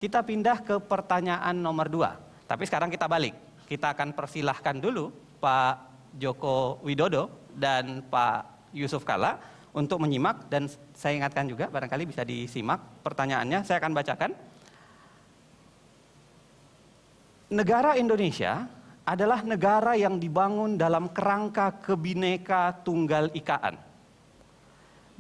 Kita pindah ke pertanyaan nomor 2. Tapi sekarang kita balik. Kita akan persilahkan dulu Pak Joko Widodo dan Pak Yusuf Kalla untuk menyimak. Dan saya ingatkan juga, barangkali bisa disimak pertanyaannya. Saya akan bacakan. Negara Indonesia adalah negara yang dibangun dalam kerangka Kebhinneka Tunggal Ikaan.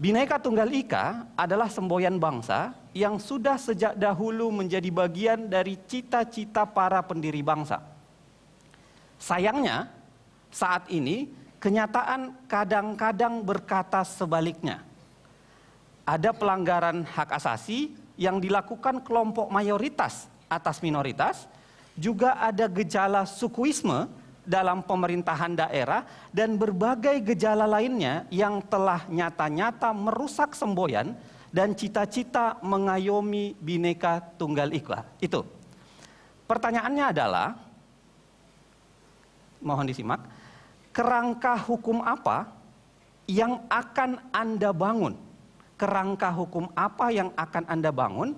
Bhinneka Tunggal Ika adalah semboyan bangsa yang sudah sejak dahulu menjadi bagian dari cita-cita para pendiri bangsa. Sayangnya, saat ini kenyataan kadang-kadang berkata sebaliknya. Ada pelanggaran hak asasi yang dilakukan kelompok mayoritas atas minoritas, juga ada gejala sukuisme dalam pemerintahan daerah dan berbagai gejala lainnya yang telah nyata-nyata merusak semboyan dan cita-cita mengayomi Bhinneka Tunggal Ika. Itu. Pertanyaannya adalah, mohon disimak, kerangka hukum apa yang akan Anda bangun? Kerangka hukum apa yang akan Anda bangun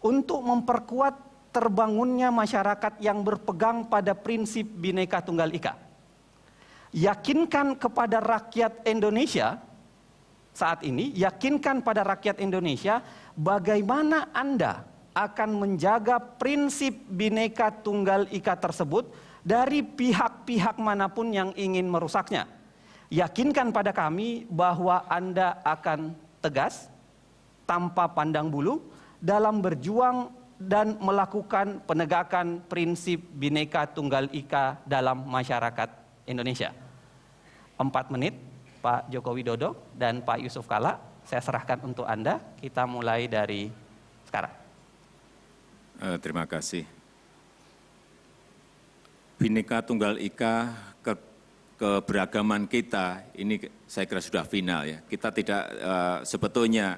untuk memperkuat terbangunnya masyarakat yang berpegang pada prinsip Bhinneka Tunggal Ika? Yakinkan kepada rakyat Indonesia saat ini, yakinkan pada rakyat Indonesia bagaimana Anda akan menjaga prinsip Bhinneka Tunggal Ika tersebut dari pihak-pihak manapun yang ingin merusaknya. Yakinkan pada kami bahwa Anda akan tegas, tanpa pandang bulu, dalam berjuang dan melakukan penegakan prinsip Bhinneka Tunggal Ika dalam masyarakat Indonesia. 4 menit, Pak Joko Widodo dan Pak Yusuf Kalla, saya serahkan untuk Anda. Kita mulai dari sekarang. Terima kasih. Bhinneka Tunggal Ika, keberagaman kita, ini saya kira sudah final ya. Kita tidak sebetulnya,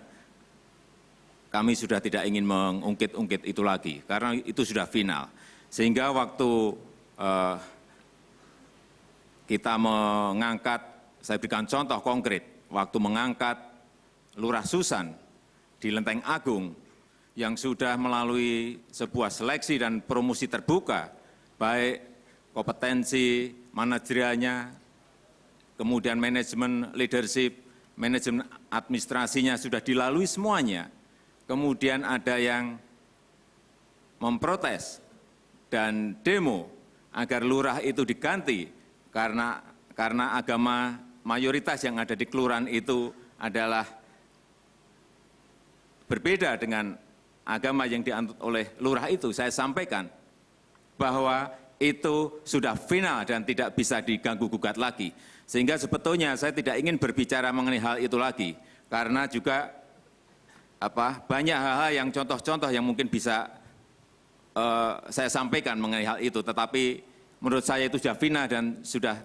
kami sudah tidak ingin mengungkit-ungkit itu lagi, karena itu sudah final. Sehingga waktu kita mengangkat, saya berikan contoh konkret, waktu mengangkat Lurah Susan di Lenteng Agung, yang sudah melalui sebuah seleksi dan promosi terbuka, baik kompetensi manajerialnya, kemudian manajemen leadership, manajemen administrasinya sudah dilalui semuanya. Kemudian ada yang memprotes dan demo agar lurah itu diganti karena agama mayoritas yang ada di kelurahan itu adalah berbeda dengan agama yang dianut oleh lurah itu. Saya sampaikan bahwa itu sudah final dan tidak bisa diganggu-gugat lagi. Sehingga sebetulnya saya tidak ingin berbicara mengenai hal itu lagi, karena juga banyak hal-hal yang contoh-contoh yang mungkin bisa saya sampaikan mengenai hal itu, tetapi menurut saya itu sudah final dan sudah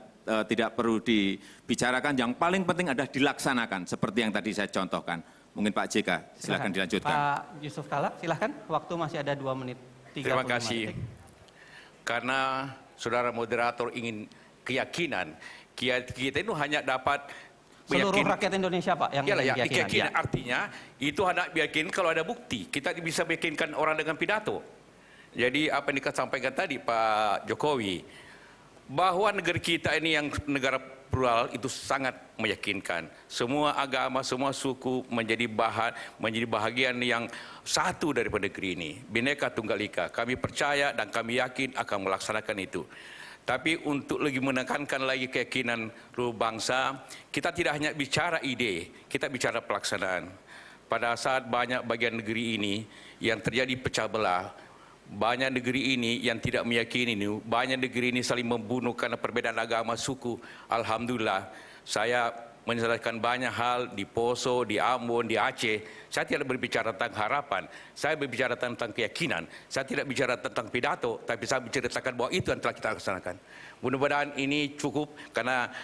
tidak perlu dibicarakan. Yang paling penting adalah dilaksanakan seperti yang tadi saya contohkan. Mungkin Pak JK, silakan dilanjutkan. Pak Yusuf Kalla, silakan. Waktu masih ada 2 menit 35 Terima kasih. detik. Karena saudara moderator ingin keyakinan, kita itu hanya dapat Seluruh rakyat Indonesia, Pak, yang keyakinan. Artinya itu hendak meyakinkan kalau ada bukti. Kita bisa meyakinkan orang dengan pidato. Jadi apa yang disampaikan tadi Pak Jokowi, bahwa negara kita ini yang negara plural itu sangat meyakinkan. Semua agama, semua suku menjadi bahagian yang satu daripada negeri ini. Bhinneka Tunggal Ika. Kami percaya dan kami yakin akan melaksanakan itu. Tapi untuk lebih menekankan lagi keyakinan seluruh bangsa, kita tidak hanya bicara ide, kita bicara pelaksanaan. Pada saat banyak bagian negeri ini yang terjadi pecah belah, banyak negeri ini yang tidak meyakini ini, banyak negeri ini saling membunuh karena perbedaan agama, suku. Alhamdulillah, saya menyelesaikan banyak hal di Poso, di Ambon, di Aceh. Saya tidak berbicara tentang harapan, saya berbicara tentang keyakinan. Saya tidak bicara tentang pidato, tapi saya menceritakan bahwa itu yang telah kita laksanakan. Mudah-mudahan ini cukup karena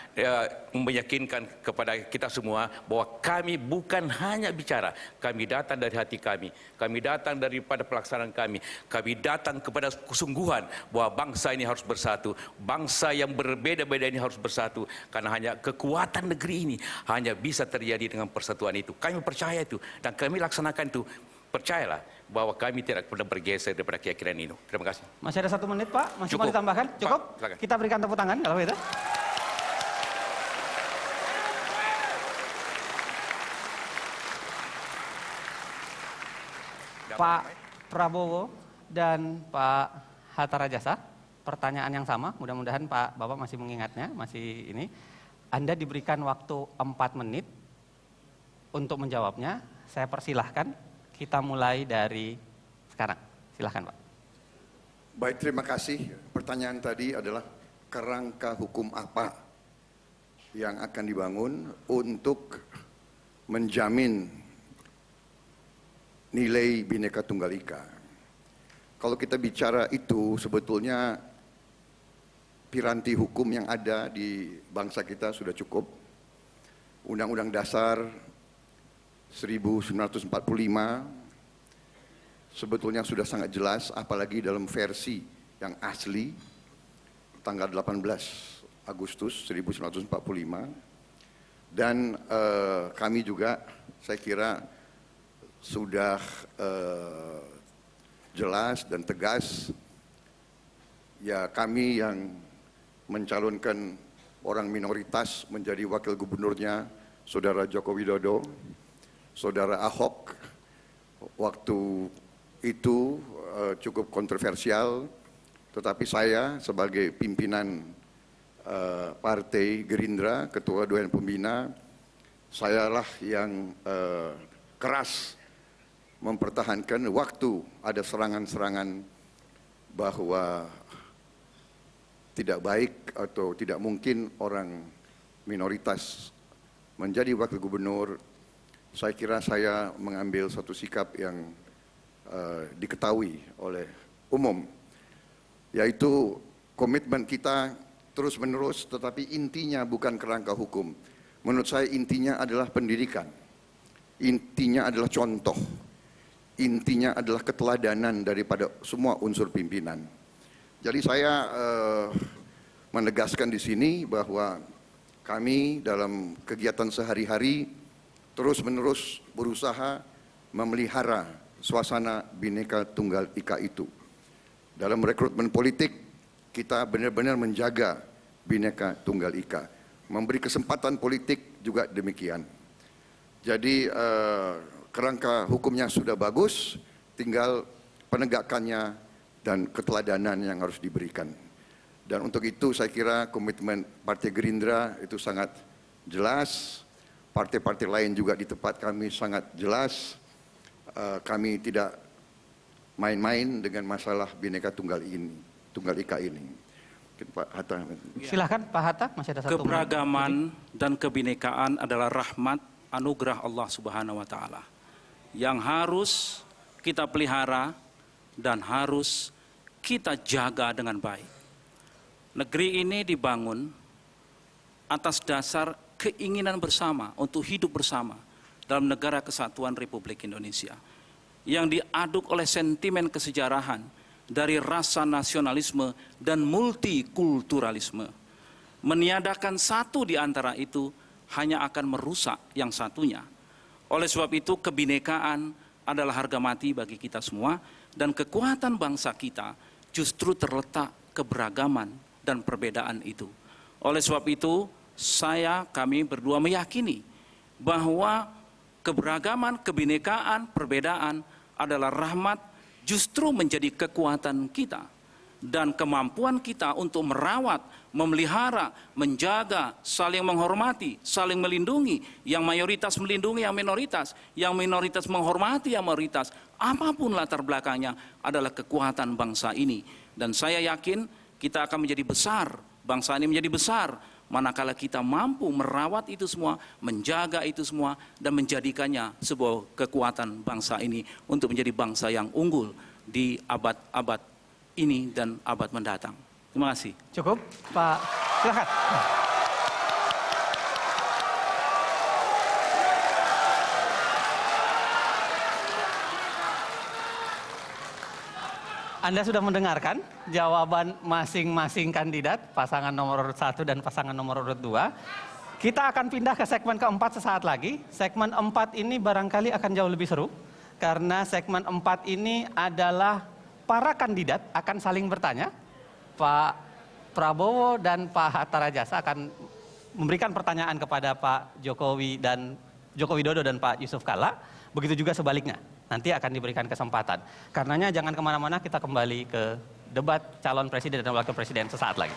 meyakinkan kepada kita semua bahwa kami bukan hanya bicara, kami datang dari hati kami datang daripada pelaksanaan kami datang kepada kesungguhan bahwa bangsa ini harus bersatu, bangsa yang berbeda-beda ini harus bersatu, karena hanya kekuatan negeri ini hanya bisa terjadi dengan persatuan itu. Kami percaya itu dan kami laksanakan itu. Percayalah, bahwa kami tidak pernah bergeser daripada keyakinan itu. Terima kasih. Masih ada 1 menit Pak, masih Cukup. mau ditambahkan? Cukup? Pak, silakan. Kita berikan tepuk tangan kalau itu. Pak Prabowo dan Pak Hatta Rajasa, pertanyaan yang sama, mudah-mudahan Pak Bapak masih mengingatnya, masih ini. Anda diberikan waktu 4 menit untuk menjawabnya. Saya persilahkan, kita mulai dari sekarang. Silahkan Pak. Baik, terima kasih. Pertanyaan tadi adalah kerangka hukum apa yang akan dibangun untuk menjamin nilai Bhinneka Tunggal Ika. Kalau kita bicara itu, sebetulnya piranti hukum yang ada di bangsa kita sudah cukup. Undang-Undang Dasar 1945 sebetulnya sudah sangat jelas, apalagi dalam versi yang asli tanggal 18 Agustus 1945. Dan kami juga, saya kira, sudah jelas dan tegas. Ya, kami yang mencalonkan orang minoritas menjadi wakil gubernurnya Saudara Joko Widodo, Saudara Ahok, waktu itu cukup kontroversial, tetapi saya sebagai pimpinan Partai Gerindra, Ketua Dewan Pembina, sayalah yang keras mempertahankan waktu ada serangan-serangan bahwa tidak baik atau tidak mungkin orang minoritas menjadi wakil gubernur. Saya kira saya mengambil suatu sikap yang diketahui oleh umum, yaitu komitmen kita terus-menerus, tetapi intinya bukan kerangka hukum. Menurut saya intinya adalah pendidikan, intinya adalah contoh, intinya adalah keteladanan daripada semua unsur pimpinan. Jadi saya menegaskan di sini bahwa kami dalam kegiatan sehari-hari terus-menerus berusaha memelihara suasana Bhinneka Tunggal Ika itu. Dalam rekrutmen politik, kita benar-benar menjaga Bhinneka Tunggal Ika. Memberi kesempatan politik juga demikian. Jadi kerangka hukumnya sudah bagus, tinggal penegakannya dan keteladanan yang harus diberikan. Dan untuk itu saya kira komitmen Partai Gerindra itu sangat jelas, partai-partai lain juga di tempat kami sangat jelas. Kami tidak main-main dengan masalah Bhinneka Tunggal Ika ini. Pak Hatta. Silahkan Pak Hatta, masih ada 1 menit. Keberagaman dan kebinekaan adalah rahmat anugerah Allah Subhanahu wa taala yang harus kita pelihara dan harus kita jaga dengan baik. Negeri ini dibangun atas dasar keinginan bersama untuk hidup bersama dalam negara kesatuan Republik Indonesia yang diaduk oleh sentimen kesejarahan dari rasa nasionalisme dan multikulturalisme. Meniadakan satu di antara itu hanya akan merusak yang satunya. Oleh sebab itu kebinekaan adalah harga mati bagi kita semua, dan kekuatan bangsa kita justru terletak keberagaman dan perbedaan itu. Oleh sebab itu kami berdua meyakini bahwa keberagaman, kebinekaan, perbedaan adalah rahmat, justru menjadi kekuatan kita dan kemampuan kita untuk merawat, memelihara, menjaga, saling menghormati, saling melindungi, yang mayoritas melindungi yang minoritas menghormati yang mayoritas, apapun latar belakangnya adalah kekuatan bangsa ini. Dan saya yakin kita akan menjadi besar, bangsa ini menjadi besar manakala kita mampu merawat itu semua, menjaga itu semua, dan menjadikannya sebuah kekuatan bangsa ini untuk menjadi bangsa yang unggul di abad-abad ini dan abad mendatang. Terima kasih. Cukup, Pak. Silakan. Anda sudah mendengarkan jawaban masing-masing kandidat, pasangan nomor urut 1 dan pasangan nomor urut 2. Kita akan pindah ke segmen keempat sesaat lagi. Segmen 4 ini barangkali akan jauh lebih seru. karena segmen 4 ini adalah para kandidat akan saling bertanya. Pak Prabowo dan Pak Hatta Rajasa akan memberikan pertanyaan kepada Pak Jokowi dan Joko Widodo dan Pak Yusuf Kalla. Begitu juga sebaliknya, nanti akan diberikan kesempatan. Karenanya jangan kemana-mana, kita kembali ke debat calon presiden dan wakil presiden sesaat lagi.